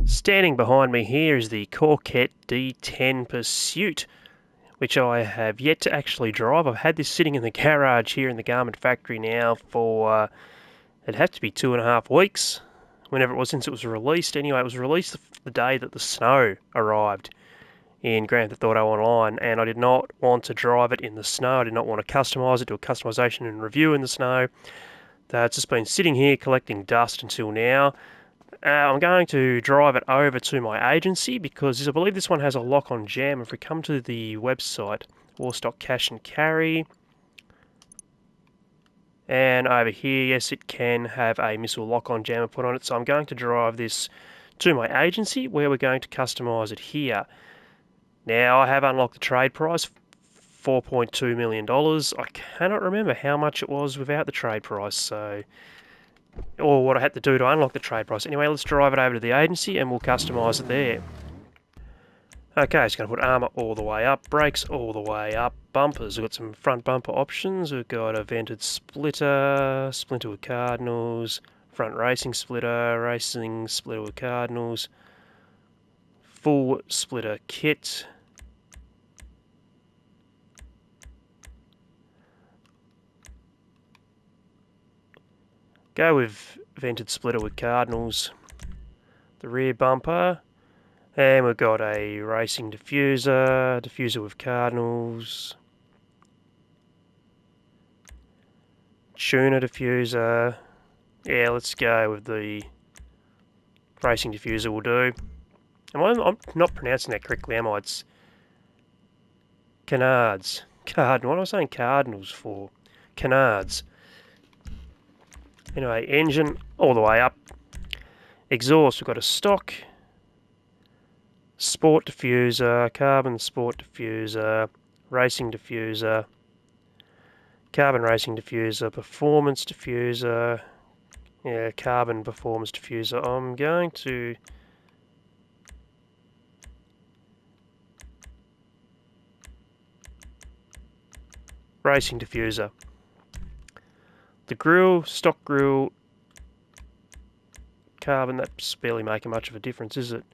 Standing behind me here is the Coquette D10 Pursuit, which I have yet to actually drive. I've had this sitting in the garage here in the garment factory now for, it'd have to be 2.5 weeks, whenever it was since it was released. Anyway, it was released the day that the snow arrived in Grand Theft Auto Online, and I did not want to drive it in the snow. I did not want to customise it, do a customisation and review in the snow. It's just been sitting here collecting dust until now. I'm going to drive it over to my agency because I believe this one has a lock-on jam. If we come to the website, Warstock Cash and Carry, and over here, yes, it can have a missile lock-on jammer put on it. So I'm going to drive this to my agency where we're going to customise it here. Now, I have unlocked the trade price, $4.2 million. I cannot remember how much it was without the trade price, or what I had to do to unlock the trade price. Anyway, let's drive it over to the agency and we'll customise it there. Okay, it's going to put armour all the way up, brakes all the way up, bumpers. We've got some front bumper options. We've got a vented splitter, splinter with cardinals, front racing splitter with cardinals, full splitter kit. Go with vented splitter with cardinals, the rear bumper, and we've got a racing diffuser with cardinals, tuner diffuser. Yeah, let's go with the racing diffuser will do. I'm not pronouncing that correctly, am I? It's canards. What am I saying cardinals for? Canards. Anyway, engine all the way up. Exhaust, we've got a stock, sport diffuser, carbon sport diffuser, racing diffuser, carbon racing diffuser, performance diffuser, yeah, carbon performance diffuser. I'm going to racing diffuser. The grill, stock grill, carbon, that's barely making much of a difference, is it?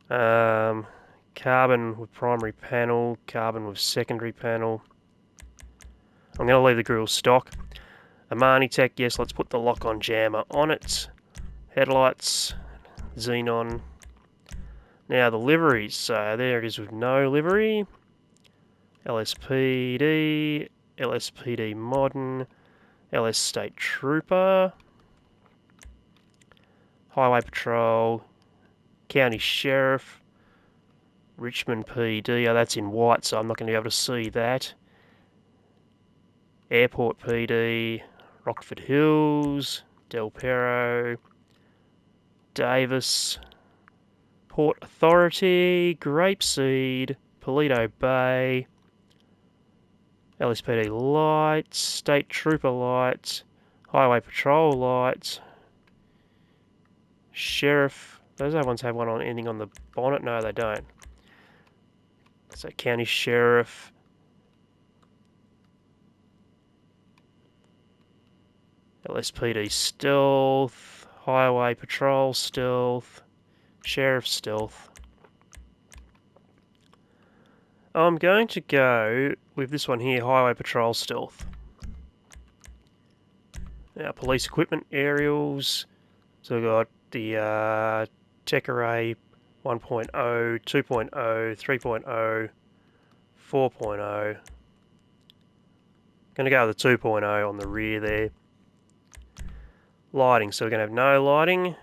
Carbon with primary panel, carbon with secondary panel. I'm going to leave the grill stock. Armani Tech, yes, let's put the lock-on jammer on it. Headlights, xenon. Now the liveries, so there it is with no livery. LSPD, LSPD Modern, LS State Trooper, Highway Patrol, County Sheriff, Richmond PD, oh that's in white so I'm not going to be able to see that. Airport PD, Rockford Hills, Del Perro, Davis, Port Authority, Grapeseed, Paleto Bay, LSPD lights, State Trooper lights, Highway Patrol lights, Sheriff. Those other ones have one on ending on the bonnet. No, they don't. So County Sheriff, LSPD Stealth, Highway Patrol Stealth, Sheriff Stealth. I'm going to go with this one here, Highway Patrol Stealth. Now, police equipment aerials. So we've got the Tech Array 1.0, 2.0, 3.0, 4.0. Going to go with the 2.0 on the rear there. Lighting, so we're going to have no lighting. You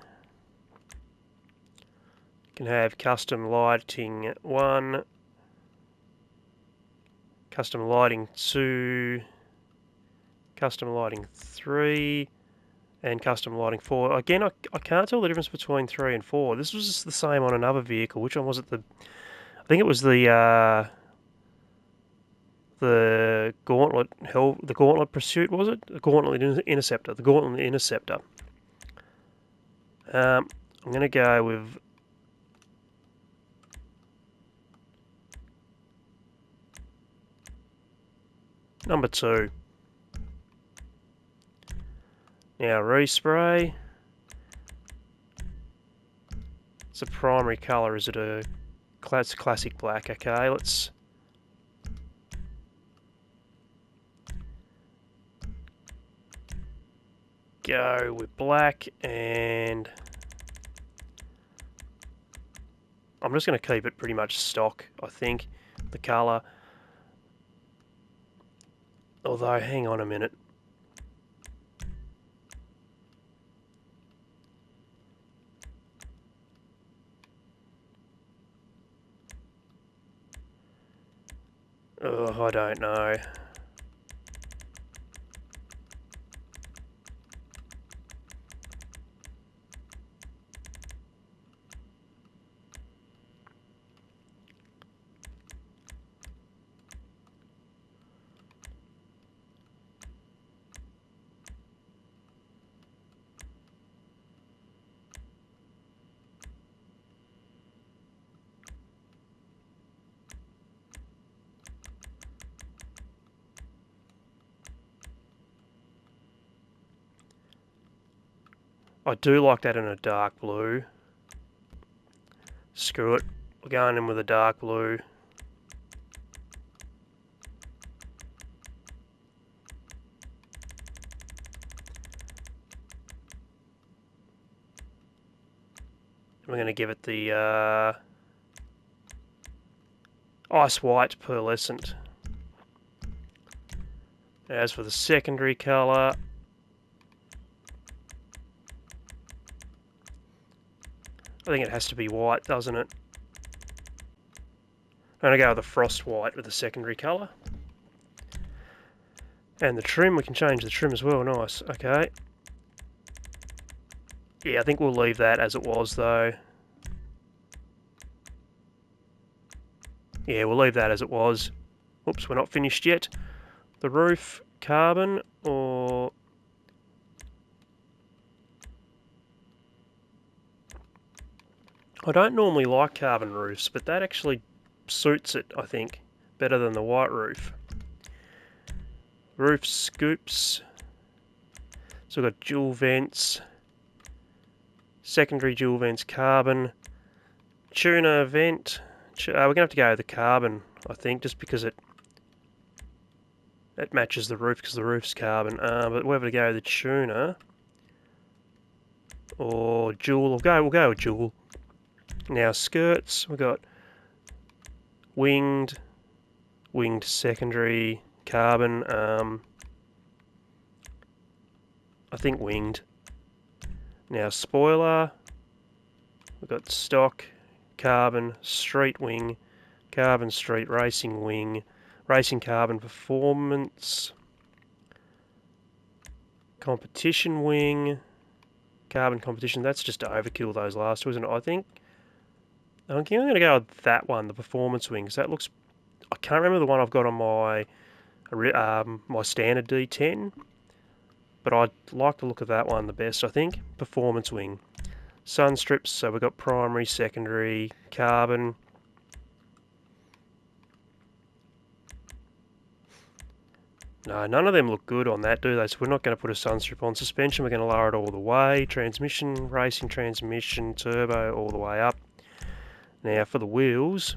can have custom lighting 1, custom lighting 2, custom lighting 3, and custom lighting 4. Again, I can't tell the difference between 3 and 4. This was just the same on another vehicle. Which one was it? I think it was the Gauntlet the Gauntlet Pursuit, was it? The Gauntlet Interceptor. The Gauntlet Interceptor. I'm going to go with number 2. Now respray. It's a primary colour. Is it a classic black? Okay, let's go with black, and I'm just going to keep it pretty much stock, I think, the colour. Although, hang on a minute. Oh, I don't know. I do like that in a dark blue. Screw it. We're going in with a dark blue. We're going to give it the ice white pearlescent. As for the secondary colour, I think it has to be white, doesn't it? I'm going to go with the frost white with the secondary colour. And the trim, we can change the trim as well, nice, okay. Yeah, I think we'll leave that as it was though. Yeah, we'll leave that as it was. Oops, we're not finished yet. The roof, carbon, or... I don't normally like carbon roofs, but that actually suits it, I think, better than the white roof. Roof scoops. So we've got dual vents. Secondary dual vents, carbon. Tuner vent. We're going to have to go with the carbon, I think, just because it matches the roof, because the roof's carbon. But whether to go with the tuner or dual, we'll go with dual. Now skirts, we've got winged secondary, carbon, I think winged. Now spoiler, we've got stock, carbon, street wing, carbon street, racing wing, racing carbon, performance, competition wing, carbon competition. That's just to overkill those last two, isn't it? I think I'm going to go with that one, the performance wing, because that looks... I can't remember the one I've got on my my standard D10, but I like the look of that one the best, I think. Performance wing. Sun strips, so we've got primary, secondary, carbon. No, none of them look good on that, do they? So we're not going to put a sun strip on. Suspension, we're going to lower it all the way. Transmission, racing transmission, turbo, all the way up. Now for the wheels,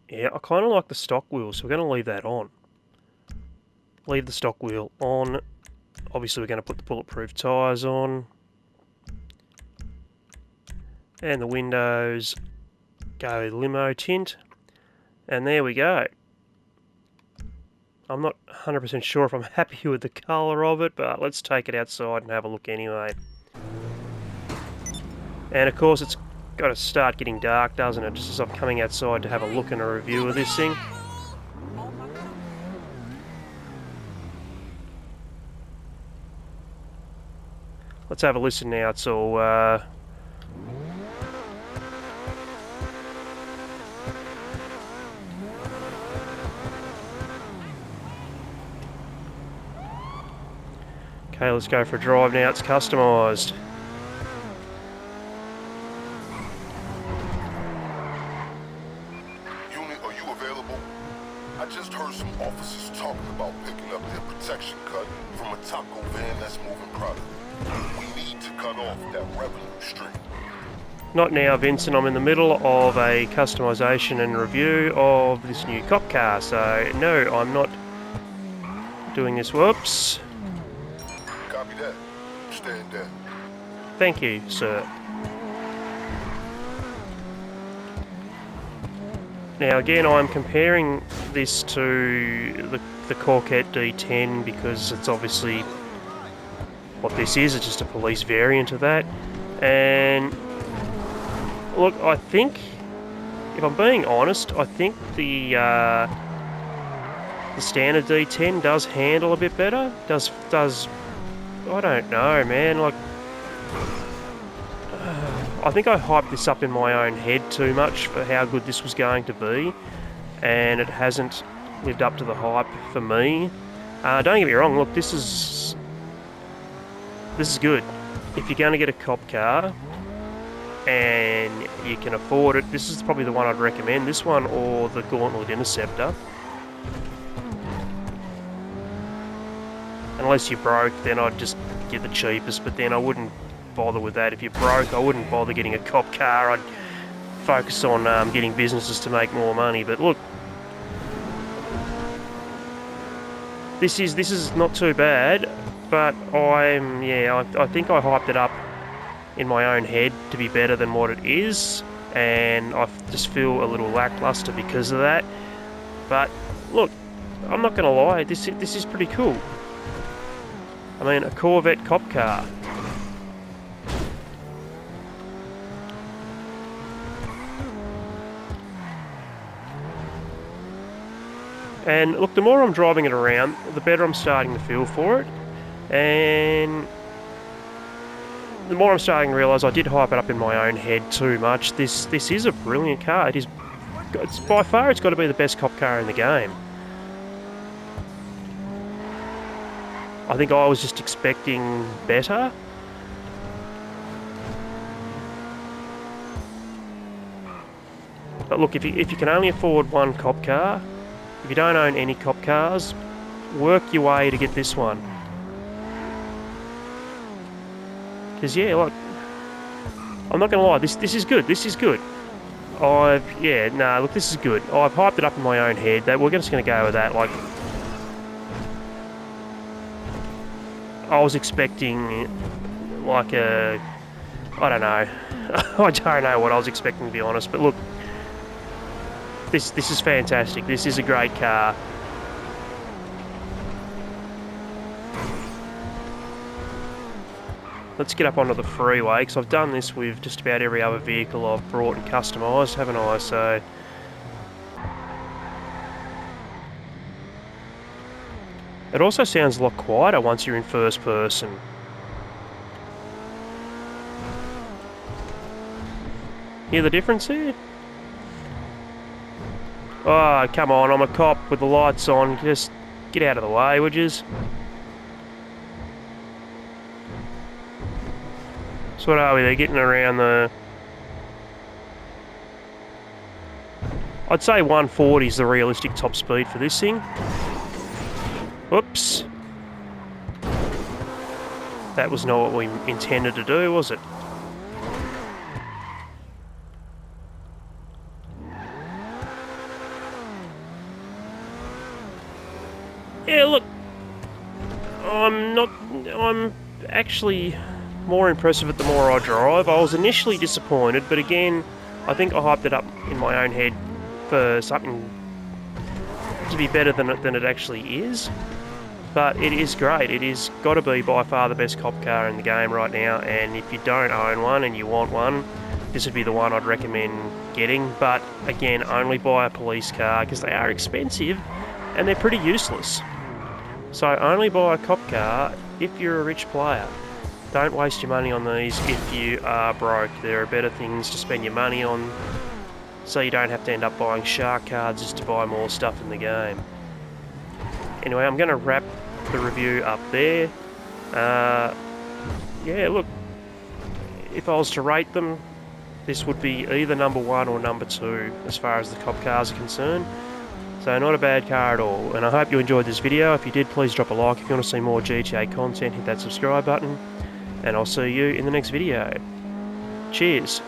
yeah, I kind of like the stock wheel, so we're going to leave that on. Leave the stock wheel on. Obviously we're going to put the bulletproof tyres on. And the windows, go limo tint. And there we go. I'm not 100% sure if I'm happy with the colour of it, but let's take it outside and have a look anyway. And of course it's got to start getting dark, doesn't it? Just as I'm coming outside to have a look and a review of this thing. Let's have a listen now. It's all... Okay, let's go for a drive now. It's customised. Unit, are you available? I just heard some officers talking about picking up their protection cut from a taco van that's moving product. We need to cut off that revenue stream. Not now, Vincent. I'm in the middle of a customization and review of this new cop car, so no, I'm not doing this. Whoops. Copy that. Stand down. Thank you, sir. Now again, I'm comparing this to the Coquette D10 because it's obviously what this is. It's just a police variant of that. And look, I think, if I'm being honest, I think the standard D10 does handle a bit better. Does I don't know, man. Like, I think I hyped this up in my own head too much for how good this was going to be, and it hasn't lived up to the hype for me. Don't get me wrong. Look, this is good. If you're going to get a cop car and you can afford it, this is probably the one I'd recommend. This one or the Gauntlet Interceptor. Unless you're broke, then I'd just get the cheapest, but then I wouldn't bother with that. If you're broke, I wouldn't bother getting a cop car. I'd focus on getting businesses to make more money. But look, this is not too bad, but I think I hyped it up in my own head to be better than what it is, and I just feel a little lackluster because of that. But look, I'm not going to lie, this is pretty cool. I mean, a Corvette cop car. And look, the more I'm driving it around, the better I'm starting to feel for it. And the more I'm starting to realise I did hype it up in my own head too much. This is a brilliant car. It's by far, it's got to be the best cop car in the game. I think I was just expecting better. But look, if you can only afford one cop car, if you don't own any cop cars, work your way to get this one. Because yeah, like, I'm not gonna lie, this is good. This is good. Look, this is good. I've hyped it up in my own head. That we're just gonna go with that. Like, I was expecting like I don't know. I don't know what I was expecting, to be honest. But look, this is fantastic. This is a great car. Let's get up onto the freeway, because I've done this with just about every other vehicle I've brought and customised, haven't I? So it also sounds a lot quieter once you're in first person. Hear the difference here? Oh, come on, I'm a cop with the lights on. Just get out of the way, would yous? So what are we? They're getting around the... I'd say 140 is the realistic top speed for this thing. Whoops. That was not what we intended to do, was it? Yeah, look, I'm actually more impressive at the more I drive. I was initially disappointed, but again, I think I hyped it up in my own head for something to be better than it actually is. But it is great. It is got to be by far the best cop car in the game right now, and if you don't own one and you want one, this would be the one I'd recommend getting. But again, only buy a police car, because they are expensive and they're pretty useless. So only buy a cop car if you're a rich player. Don't waste your money on these if you are broke. There are better things to spend your money on, so you don't have to end up buying shark cards just to buy more stuff in the game. Anyway, I'm going to wrap the review up there. Yeah, look, if I was to rate them, this would be either number 1 or number 2 as far as the cop cars are concerned. So not a bad car at all, and I hope you enjoyed this video. If you did, please drop a like. If you want to see more GTA content, hit that subscribe button, and I'll see you in the next video. Cheers.